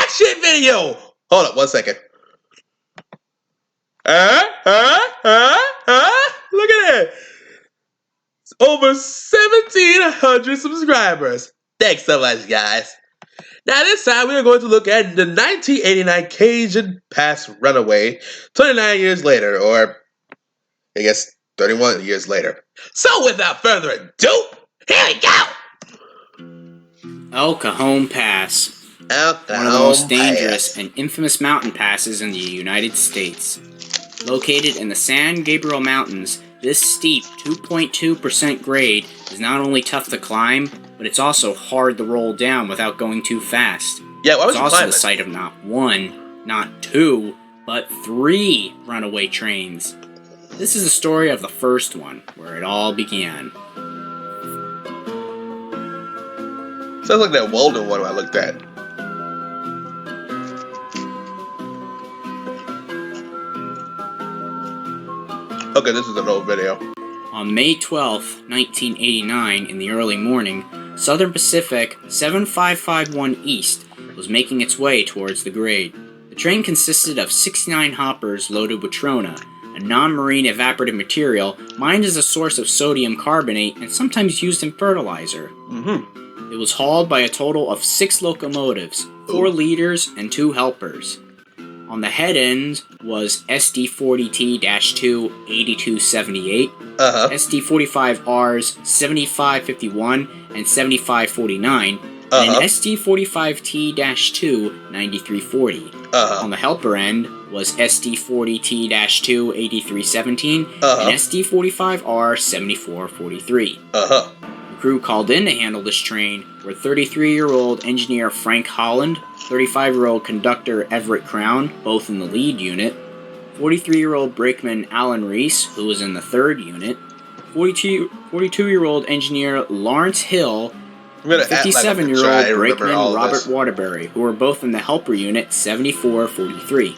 reaction video. Hold up 1 second. Look at that. It's over 1,700 subscribers. Thanks so much, guys. Now this time we are going to look at the 1989 Cajon Pass Runaway 29 years later, or I guess 31 years later. So without further ado, here we go! El Cajon Pass. One of the most dangerous and infamous mountain passes in the United States. Located in the San Gabriel Mountains, this steep 2.2% grade is not only tough to climb, but it's also hard to roll down without going too fast. Yeah, why was it's also the site of not one, not two, but 3 runaway trains. This is the story of the first one, where it all began. Sounds like that Walden one I looked at. Okay, this is an old video. On May 12, 1989, in the early morning, Southern Pacific 7551 East was making its way towards the grade. The train consisted of 69 hoppers loaded with trona, a non-marine evaporative material mined as a source of sodium carbonate and sometimes used in fertilizer. It was hauled by a total of 6 locomotives, 4 leaders and 2 helpers. On the head end was SD40T-2 8278, SD45Rs 7551 and 7549, and SD45T-2 9340. On the helper end was SD40T-2 8317 and SD45R 7443. The crew called in to handle this train were 33-year-old engineer Frank Holland, 35-year-old conductor Everett Crown, both in the lead unit, 43-year-old brakeman Alan Reese, who was in the third unit, 42-year-old engineer Lawrence Hill, and 57-year-old brakeman Robert Waterbury, who were both in the helper unit 7443.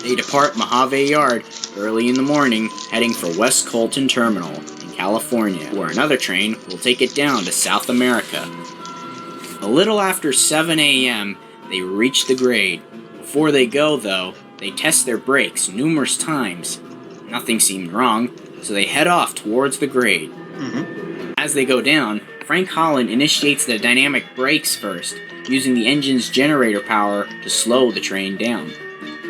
They depart Mojave Yard early in the morning, heading for West Colton Terminal in California, where another train will take it down to South America. A little after 7 a.m., they reach the grade. Before they go, though, they test their brakes numerous times. Nothing seemed wrong, so they head off towards the grade. As they go down, Frank Holland initiates the dynamic brakes first, using the engine's generator power to slow the train down.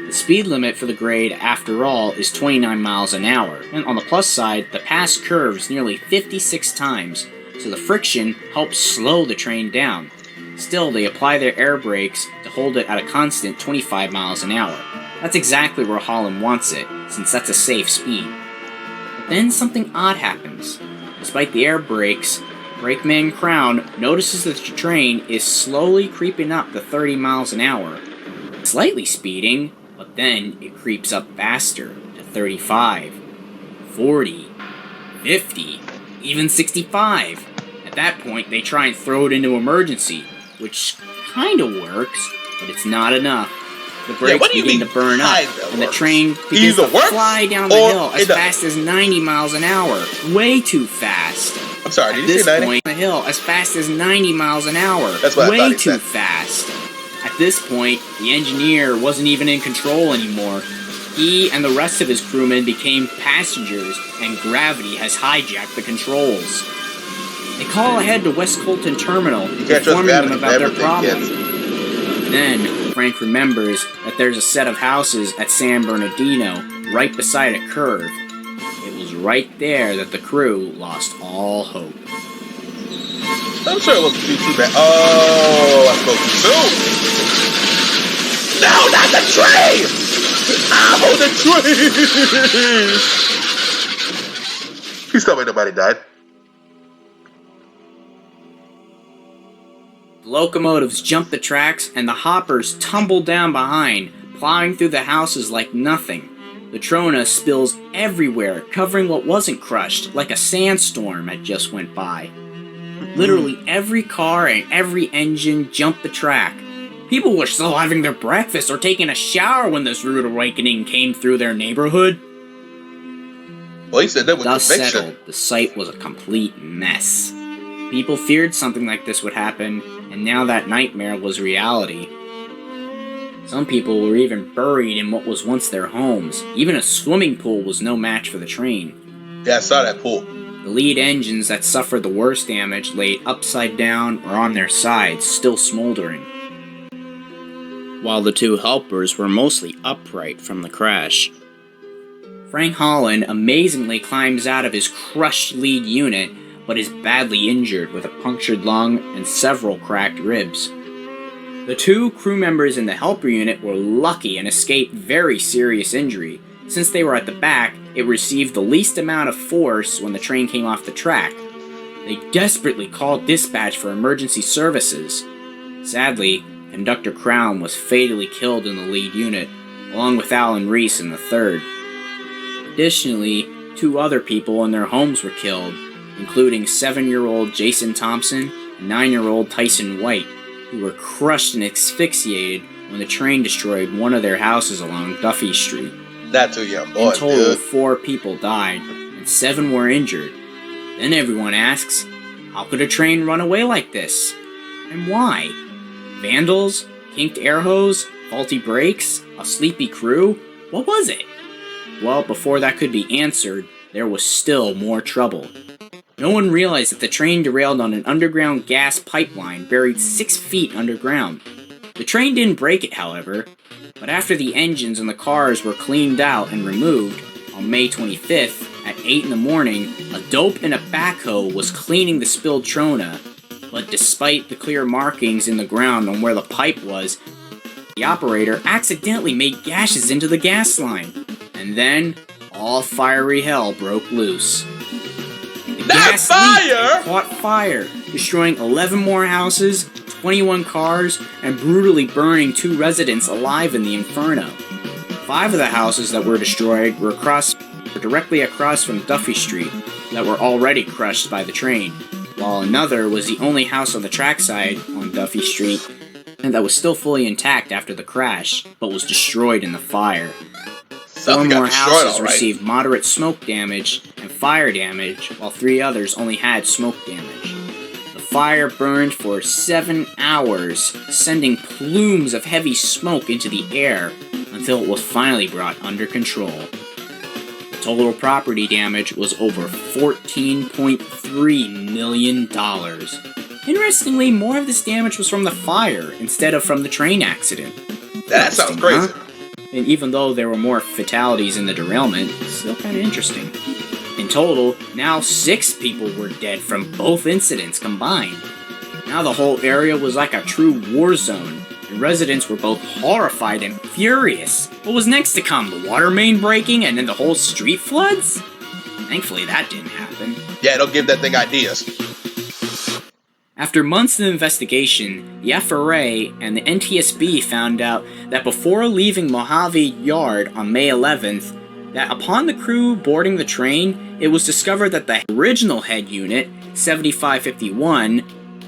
The speed limit for the grade, after all, is 29 miles an hour, and on the plus side, the pass curves nearly 56 times, so the friction helps slow the train down. Still, they apply their air brakes to hold it at a constant 25 miles an hour. That's exactly where Holland wants it, since that's a safe speed. But then something odd happens. Despite the air brakes, brakeman Crown notices that the train is slowly creeping up to 30 miles an hour. Slightly speeding, but then it creeps up faster to 35, 40, 50, even 65. At that point, they try and throw it into emergency, which kind of works, but it's not enough. The brakes begin to burn up, and the train begins to fly down the hill as fast as 90 miles an hour. Way too fast. I'm sorry, did you say 90? At this point, the hill as fast as 90 miles an hour. That's what way too fast. At this point, the engineer wasn't even in control anymore. He and the rest of his crewmen became passengers, and gravity has hijacked the controls. They call ahead to West Colton Terminal, informing them about their problem. Then, Frank remembers that there's a set of houses at San Bernardino, right beside a curve. It was right there that the crew lost all hope. I'm sure it wasn't too bad. Oh, I spoke too soon. No, not the train! Oh, the train! Please tell me nobody died. The locomotives jump the tracks, and the hoppers tumble down behind, plowing through the houses like nothing. The trona spills everywhere, covering what wasn't crushed, like a sandstorm had just went by. Literally every car and every engine jumped the track. People were still having their breakfast or taking a shower when this rude awakening came through their neighborhood. Well, he said that with Dust conviction. settled, the site was a complete mess. People feared something like this would happen, and now that nightmare was reality. Some people were even buried in what was once their homes. Even a swimming pool was no match for the train. Yeah, I saw that pool. The lead engines that suffered the worst damage lay upside down or on their sides, still smoldering, while the two helpers were mostly upright from the crash. Frank Holland amazingly climbs out of his crushed lead unit, but is badly injured with a punctured lung and several cracked ribs. The two crew members in the helper unit were lucky and escaped very serious injury. Since they were at the back, it received the least amount of force when the train came off the track. They desperately called dispatch for emergency services. Sadly, Conductor Crown was fatally killed in the lead unit, along with Alan Reese in the third. Additionally, 2 other people in their homes were killed, including 7-year-old Jason Thompson and 9-year-old Tyson White, who were crushed and asphyxiated when the train destroyed one of their houses along Duffy Street. Not too young, boy. In total, 4 people died, and 7 were injured. Then everyone asks, how could a train run away like this? And why? Vandals? Kinked air hose? Faulty brakes? A sleepy crew? What was it? Well, before that could be answered, there was still more trouble. No one realized that the train derailed on an underground gas pipeline buried 6 feet underground. The train didn't break it, however, but after the engines and the cars were cleaned out and removed, on May 25th, at 8 in the morning, a dope in a backhoe was cleaning the spilled trona, but despite the clear markings in the ground on where the pipe was, the operator accidentally made gashes into the gas line, and then all fiery hell broke loose. The gas leaked and caught fire, destroying 11 more houses, 21 cars, and brutally burning 2 residents alive in the inferno. 5 of the houses that were destroyed were directly across from Duffy Street that were already crushed by the train, while another was the only house on the trackside on Duffy Street and that was still fully intact after the crash, but was destroyed in the fire. 4 more houses received moderate smoke damage and fire damage, while 3 others only had smoke damage. The fire burned for 7 hours, sending plumes of heavy smoke into the air until it was finally brought under control. The total property damage was over $14.3 million. Interestingly, more of this damage was from the fire instead of from the train accident. That sounds crazy. Huh? And even though there were more fatalities in the derailment, it's still kind of interesting. In total, now 6 people were dead from both incidents combined. Now the whole area was like a true war zone, and residents were both horrified and furious. What was next to come? The water main breaking and then the whole street floods? Thankfully that didn't happen. Yeah, don't give that thing ideas. After months of investigation, the FRA and the NTSB found out that before leaving Mojave Yard on May 11th, that upon the crew boarding the train, it was discovered that the original head unit, 7551,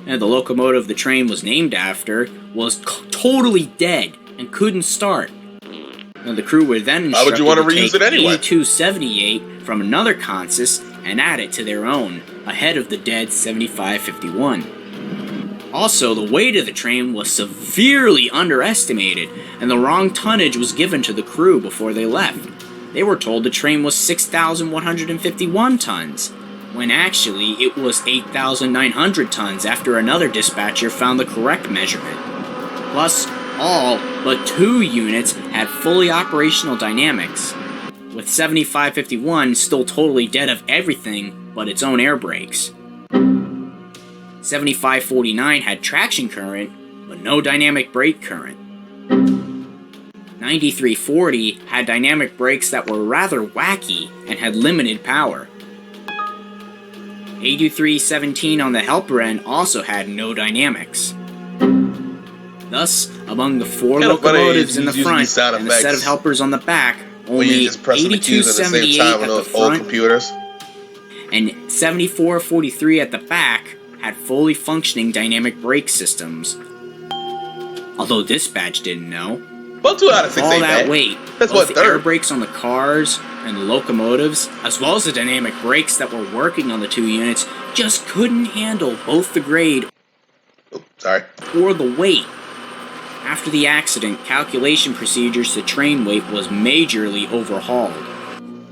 and the locomotive the train was named after, was totally dead and couldn't start. Now, the crew were then instructed to take 8278 from another consist and add it to their own, ahead of the dead 7551. Also, the weight of the train was severely underestimated, and the wrong tonnage was given to the crew before they left. They were told the train was 6,151 tons, when actually it was 8,900 tons after another dispatcher found the correct measurement. Plus, all but 2 units had fully operational dynamics, with 7551 still totally dead of everything but its own air brakes. 7549 had traction current, but no dynamic brake current. 9340 had dynamic brakes that were rather wacky and had limited power. 8317 on the helper end also had no dynamics. Thus, among the 4 locomotives in the front and the set of helpers on the back, only 8278 at the front and 7443 at the back had fully functioning dynamic brake systems. Although dispatch didn't know. Well, 2 out of 6 all ain't that bad. weight, That's both the air third. brakes on the cars and the locomotives, as well as the dynamic brakes that were working on the 2 units, just couldn't handle both the grade or the weight. After the accident, calculation procedures to train weight was majorly overhauled.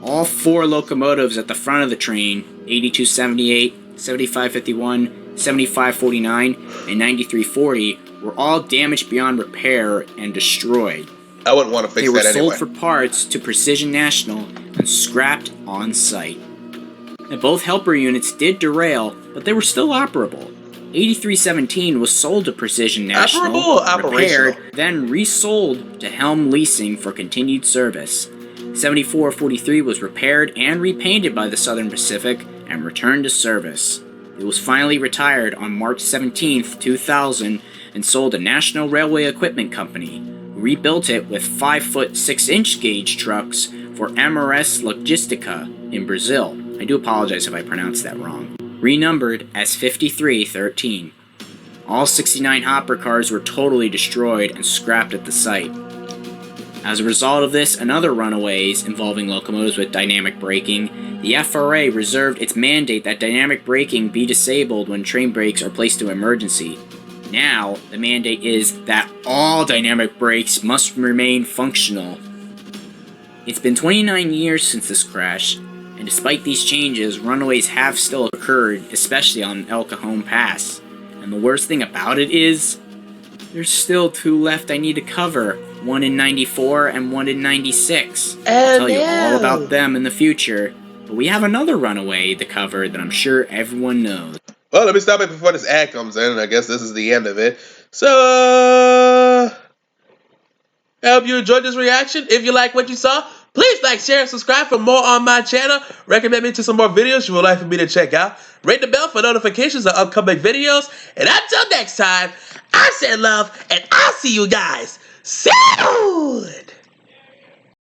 All 4 locomotives at the front of the train, 8278, 7551, 7549, and 9340, were all damaged beyond repair and destroyed. I wouldn't want to fix that anyway. They were sold for parts to Precision National and scrapped on site. And both helper units did derail, but they were still operable. 8317 was sold to Precision National, repaired, then resold to Helm Leasing for continued service. 7443 was repaired and repainted by the Southern Pacific and returned to service. It was finally retired on March 17, 2000, and sold to National Railway Equipment Company, who rebuilt it with 5-foot 6-inch gauge trucks for MRS Logistica in Brazil. I do apologize if I pronounced that wrong. Renumbered as 5313. All 69 hopper cars were totally destroyed and scrapped at the site. As a result of this and other runaways involving locomotives with dynamic braking, the FRA reserved its mandate that dynamic braking be disabled when train brakes are placed to emergency. Now, the mandate is that all dynamic brakes must remain functional. It's been 29 years since this crash, and despite these changes, runaways have still occurred, especially on El Cajon Pass. And the worst thing about it is, there's still 2 left I need to cover, one in 94 and one in 96. I'll tell you all about them in the future, but we have another runaway to cover that I'm sure everyone knows. Well, let me stop it before this ad comes in, and I guess this is the end of it. So, I hope you enjoyed this reaction. If you like what you saw, please like, share, and subscribe for more on my channel. Recommend me to some more videos you would like for me to check out. Ring the bell for notifications of upcoming videos. And until next time, I send love, and I'll see you guys soon!